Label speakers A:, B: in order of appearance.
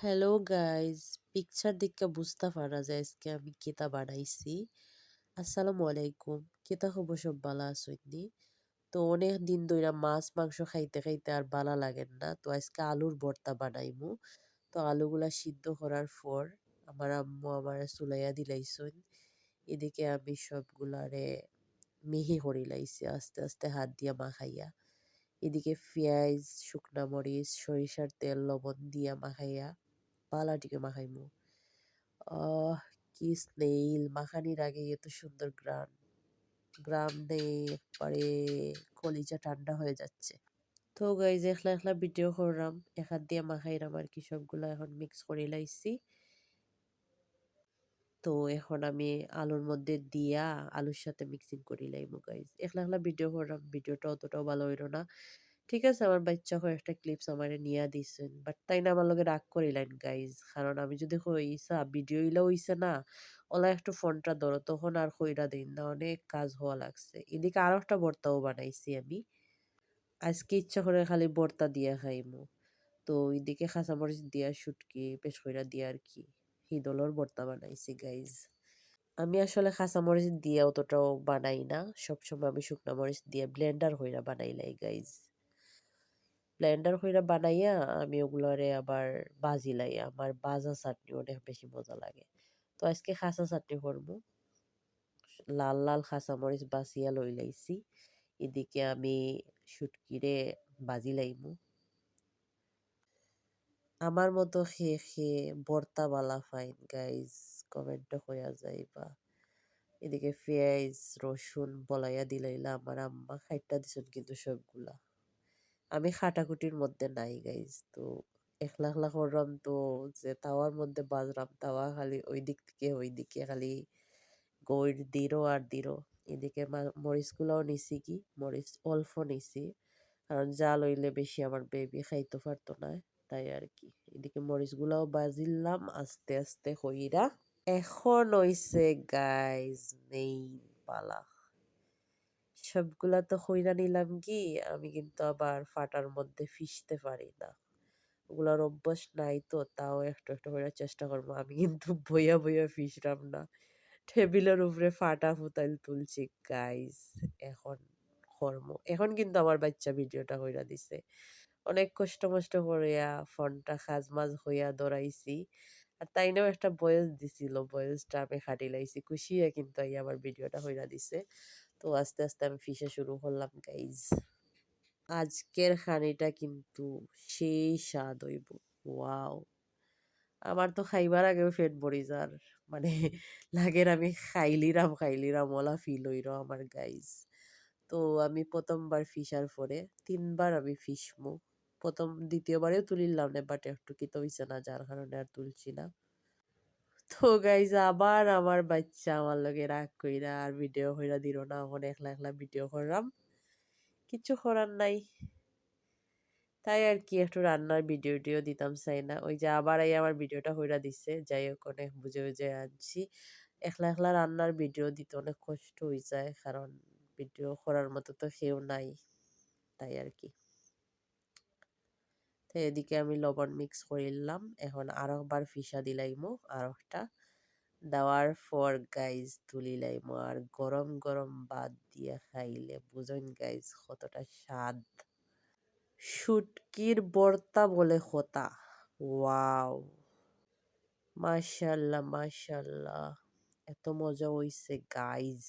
A: Hello guys, picture দেখে বুঝতে পারা যায় আজকে আমি কেতা বানাইছি। আসসালামু আলাইকুম। কেতা খবর, সব বালা আসইনি? তো অনেক দিন ধইরা মাছ মাংস খাইতে খাইতে আর বালা লাগেন না, তো আজকে আলুর ভর্তা বানাইমু। তো আলুগুলা সিদ্ধ করার পর আমার আম্মু আমার চুলাইয়া দিলাইছুন। এদিকে আমি সবগুলারে মিহি করিলাইছি আস্তে আস্তে হাত দিয়া মাখাইয়া। এদিকে পেঁয়াজ, শুকনা মরিচ, সরিষার তেল, লবণ দিয়া মাখাইয়া পালাটিকে মাখাইমু। আহ কি স্মেল! মাখানির আগে এত সুন্দর গ্রান গ্রাম নেই, একবারে কলিজা ঠান্ডা হয়ে যাচ্ছে। তো গাইজ একলা একলা ভিডিও করলাম, এক হাত দিয়ে মাখাইলাম আর কি, সবগুলা এখন মিক্স করে লাইছি। তো এখন আমি আলুর মধ্যে দিয়া আলুর সাথে মিক্সিং করি লাইমু গাইজ। একলা একলা ভিডিও করলাম, ভিডিওটা অতটাও ভালো হইল না। ঠিক আছে, আমার বাচ্চা কয়েকটা ক্লিপস আমারে নিয়া দিছেন, বাট তাই না আমার লগে রাগ করিলেন গাইজ। কারণ আমি যদি কইসা ভিডিও ইলা হইছে না, ওলা একটু ফোনটা ধরো, তখন আর কইরা দিন না, অনেক কাজ হওয়া লাগছে। এদিকে আরো একটা ভর্তাও বানাইছি আমি। আজকে ইচ্ছা করে খালি ভর্তা দিয়া খাইমু। তো এদিকে কাঁচামরিচ দিয়া শুটকি পেশ কইরা দিয়া আর কি হিদলর ভর্তা বানাইছি গাইজ। আমি আসলে কাঁচামরিচ দিয়ে অতটাও বানাই না, সবসময় আমি শুকনা মরিচ দিয়ে ব্লেন্ডার হইরা বানাইলাই গাইজ। ব্লেন্ডার কইরা বানাইয়া আমি ওগুলারে আবার বাজিলাই। আমার বাজা চাটনি অনেক বেশি মজা লাগে। তো আজকে খাসা চাটনি করবো। লাল লাল খাসা মরিচ বাছিয়া লই লাইছি। এদিকে আমি শুটকিরে বাজি লাইমু। আমার মতো খেয়ে খেয়ে ভর্তা বালা ফাইন গাইজ, কমেন্টে হইয়া যাইবা। এদিকে পেঁয়াজ রসুন বলাইয়া দিলাইলা আমার আম্মা, খাইটা দিছেন কিন্তু সবগুলা। আমি খাটাকুটির মধ্যে নাই গাইজ। তো একলা একলা করলাম, তো যে তাওয়ার মধ্যে বাজলাম, তাওয়া খালি ওই দিক থেকে ওই দিকে খালি গইর দিরো আর দিরো। এদিকে মরিচ গুলাও নিছি, কি মরিচ অল্প নিছি, কারণ জাল হইলে বেশি আমার বেবি খাইতে পারতো না, তাই আর কি। এদিকে মরিচ গুলাও বাজিলাম আস্তে আস্তে কইরা। এখন হইছে গাইজ মেইন পালা। সবগুলা তো কইরা নিলাম, কি আমি কিন্তু আবার ফাটার মধ্যে ফিসতে পারি না, ওগুলার অভ্যাস নাই, তো তাও একটু একটু করে চেষ্টা করবো। আমি কিন্তু বইয়া বইয়া ফিসরাম না, টেবিলের উপরে ফাটা ফুতাইল তুলছি গাইজ। এখন এখন কিন্তু আমার বাচ্চা ভিডিওটা কইরা দিছে, অনেক কষ্ট মষ্ট করিয়া ফোনটা খাজমাজ হইয়া ধরাইছি। আর তাইনেও একটা বয়স দিছিল, বয়সটা আমি খাটি লাইছি, খুশি হয়ে কিন্তু আমার ভিডিওটা হইরা দিছে। তো আস্তে আস্তে আমি ফিসা শুরু করলাম গাইজ। আজকের খানিটা কিন্তু সেই স্বাদ হইব। ওয়াও! আমার তো খাইবার আগেও পেট ভরি যার, মানে লাগের আমি খাইলিরাম ওলা ফিল হইল আমার গাইজ। তো আমি প্রথমবার ফিসার পরে ৩ বার আমি ফিসমু। দ্বিতীয়বারেও তুলিলাম না, বাট একটু কিতো হইছে না, যার কারণে আর তুলছি না। তো গাইজ আবার আমার বাচ্চা আমার লগে রাগ কইরা আর ভিডিও কইরা দিল না, এখন একলা একলা ভিডিও করলাম, কিছু করার নাই। তাই আর কি একটু রান্নার ভিডিও দিতাম চাই না, ওই যে আবার আমার ভিডিওটা কইরা দিচ্ছে। যাই হোক, অনেক বুঝে বুঝে আনছি। একলা একলা রান্নার ভিডিও দিতে অনেক কষ্ট হয়ে যায়, কারণ ভিডিও করার মতো তো কেউ নাই, তাই আর কি। তো এদিকে আমি লবণ মিক্স করিলাম, এখন আরো একবার ফিসা দিলাইমু, আরো একটা দেওয়ার পর গাইজ তুলিলাইমু, আর গরম গরম ভাত দিয়ে খাইলে বুঝুন গাইজ কতটা স্বাদ। শুটকির ভর্তা বলে কথা। ওয়াও! মাশাআল্লাহ মাশাআল্লাহ, এত মজা হইছে গাইজ।